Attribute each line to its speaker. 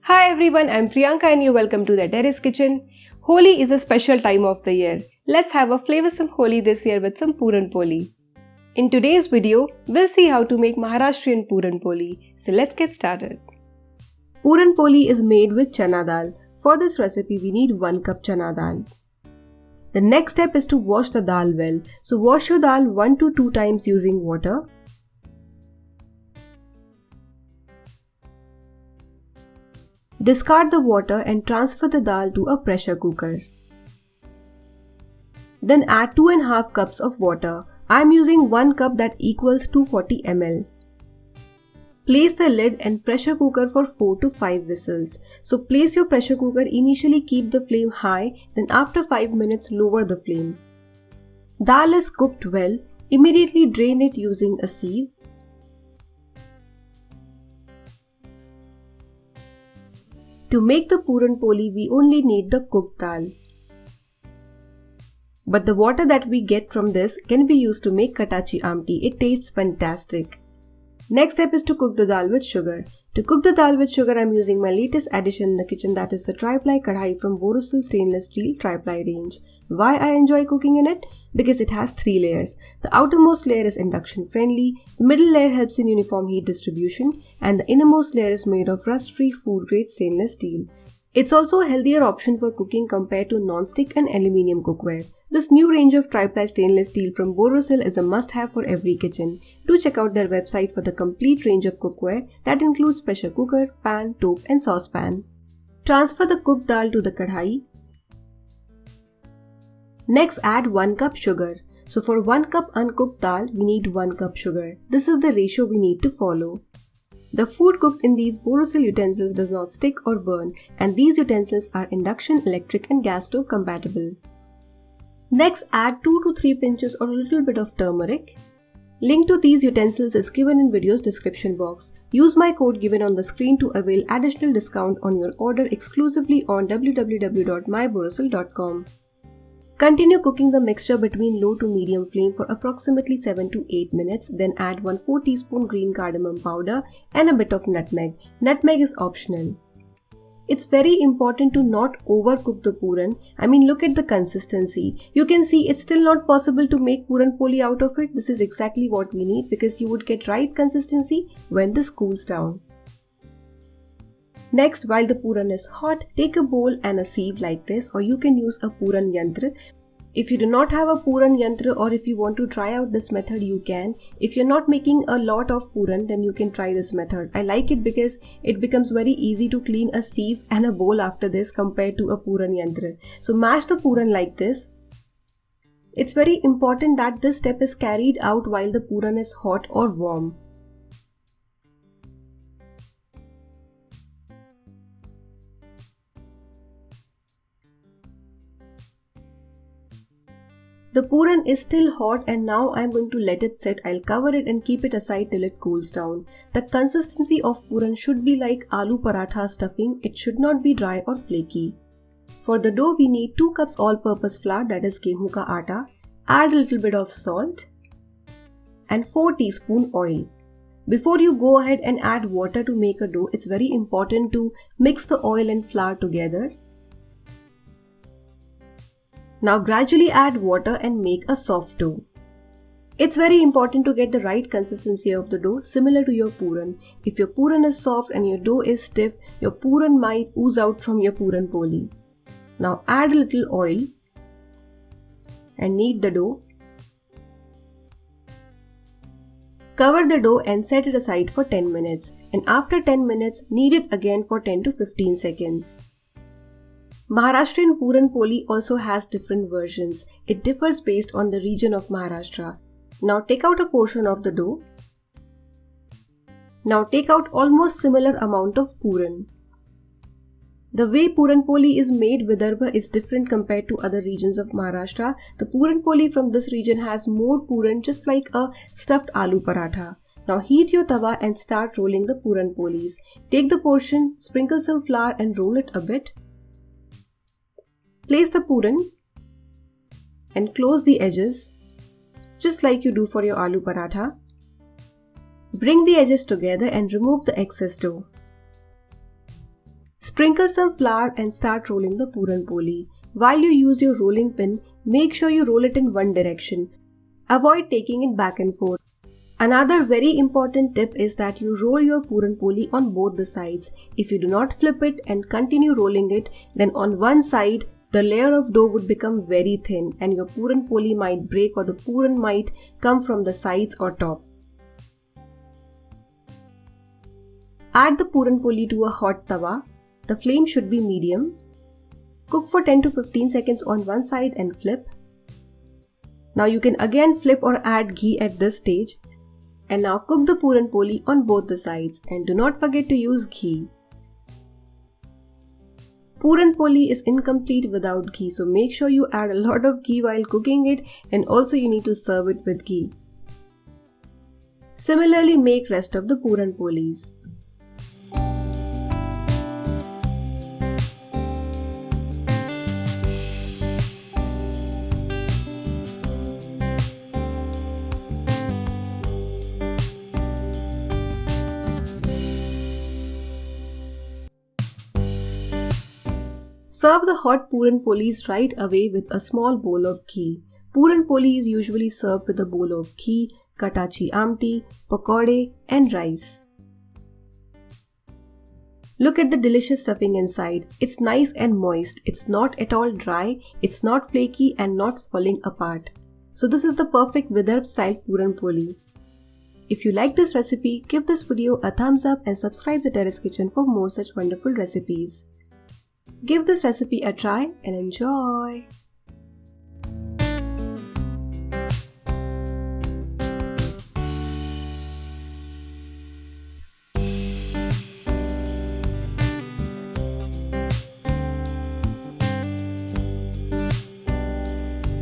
Speaker 1: Hi everyone, I'm Priyanka and you welcome to the Terrace kitchen. Holi is a special time of the year. Let's have a flavorsome Holi this year with some Puran Poli. In today's video, we'll see how to make Maharashtrian Puran Poli. So let's get started. Puran Poli is made with Chana Dal. For this recipe, we need 1 cup Chana Dal. The next step is to wash the dal well. So wash your dal 1 to 2 times using water. Discard the water and transfer the dal to a pressure cooker. Then add 2.5 cups of water. I am using 1 cup that equals 240 ml. Place the lid and pressure cooker for 4 to 5 whistles. So place your pressure cooker, initially keep the flame high, then after 5 minutes lower the flame. Dal is cooked well, immediately drain it using a sieve. To make the Puran Poli, we only need the cooked dal. But the water that we get from this can be used to make katachi aamti. It tastes fantastic. Next step is to cook the dal with sugar. To cook the dal with sugar, I am using my latest addition in the kitchen, that is the Triply kadhai from Borosil stainless steel Triply range. Why I enjoy cooking in it? Because it has 3 layers. The outermost layer is induction friendly, the middle layer helps in uniform heat distribution, and the innermost layer is made of rust-free food grade stainless steel. It's also a healthier option for cooking compared to non-stick and aluminium cookware. This new range of Triply stainless steel from Borosil is a must-have for every kitchen. Do check out their website for the complete range of cookware that includes pressure cooker, pan, tope and saucepan. Transfer the cooked dal to the kadhai. Next, add 1 cup sugar. So for 1 cup uncooked dal, we need 1 cup sugar. This is the ratio we need to follow. The food cooked in these Borosil utensils does not stick or burn, and these utensils are induction, electric and gas stove compatible. Next, add 2 to 3 pinches or a little bit of turmeric. Link to these utensils is given in video's description box. Use my code given on the screen to avail additional discount on your order exclusively on www.myborosil.com. Continue cooking the mixture between low to medium flame for approximately 7 to 8 minutes, then add 1/4 teaspoon green cardamom powder and a bit of nutmeg. Nutmeg is optional. It's very important to not overcook the puran. Look at the consistency. You can see it's still not possible to make Puran Poli out of it. This is exactly what we need because you would get right consistency when this cools down. Next, while the puran is hot, take a bowl and a sieve like this, or you can use a puran yantra. If you do not have a puran yantra, or if you want to try out this method, you can. If you're not making a lot of puran, then you can try this method. I like it because it becomes very easy to clean a sieve and a bowl after this compared to a puran yantra. So mash the puran like this. It's very important that this step is carried out while the puran is hot or warm. The puran is still hot and now I am going to let it sit. I'll cover it and keep it aside till it cools down. The consistency of puran should be like aloo paratha stuffing. It should not be dry or flaky. For the dough, we need 2 cups all-purpose flour, that is gehu ka atta. Add a little bit of salt and 4 teaspoon oil. Before you go ahead and add water to make a dough, it's very important to mix the oil and flour together. Now gradually add water and make a soft dough. It's very important to get the right consistency of the dough, similar to your puran. If your puran is soft and your dough is stiff, your puran might ooze out from your Puran Poli. Now add a little oil and knead the dough. Cover the dough and set it aside for 10 minutes. And after 10 minutes, knead it again for 10 to 15 seconds. Maharashtrian Puran Poli also has different versions. It differs based on the region of Maharashtra. Now take out a portion of the dough. Now take out almost similar amount of puran. The way Puran Poli is made, Vidarbha, is different compared to other regions of Maharashtra. The Puran Poli from this region has more puran, just like a stuffed aloo paratha. Now heat your tawa and start rolling the Puran Polis. Take the portion, sprinkle some flour and roll it a bit. Place the puran and close the edges, just like you do for your aloo paratha. Bring the edges together and remove the excess dough. Sprinkle some flour and start rolling the Puran Poli. While you use your rolling pin, make sure you roll it in one direction. Avoid taking it back and forth. Another very important tip is that you roll your Puran Poli on both the sides. If you do not flip it and continue rolling it, then on one side, the layer of dough would become very thin and your Puran Poli might break or the Puran might come from the sides or top. Add the Puran Poli to a hot tawa. The flame should be medium. Cook for 10 to 15 seconds on one side and flip. Now you can again flip or add ghee at this stage. And now cook the Puran Poli on both the sides and do not forget to use ghee. Puran Poli is incomplete without ghee, so make sure you add a lot of ghee while cooking it, and also you need to serve it with ghee. Similarly, make rest of the Puran Polis. Serve the hot Puran Polis right away with a small bowl of ghee. Puran Poli is usually served with a bowl of ghee, katachi aamti, pakode and rice. Look at the delicious stuffing inside. It's nice and moist. It's not at all dry, it's not flaky and not falling apart. So this is the perfect Vidarbha style Puran Poli. If you like this recipe, give this video a thumbs up and subscribe to Terrace Kitchen for more such wonderful recipes. Give this recipe a try and enjoy!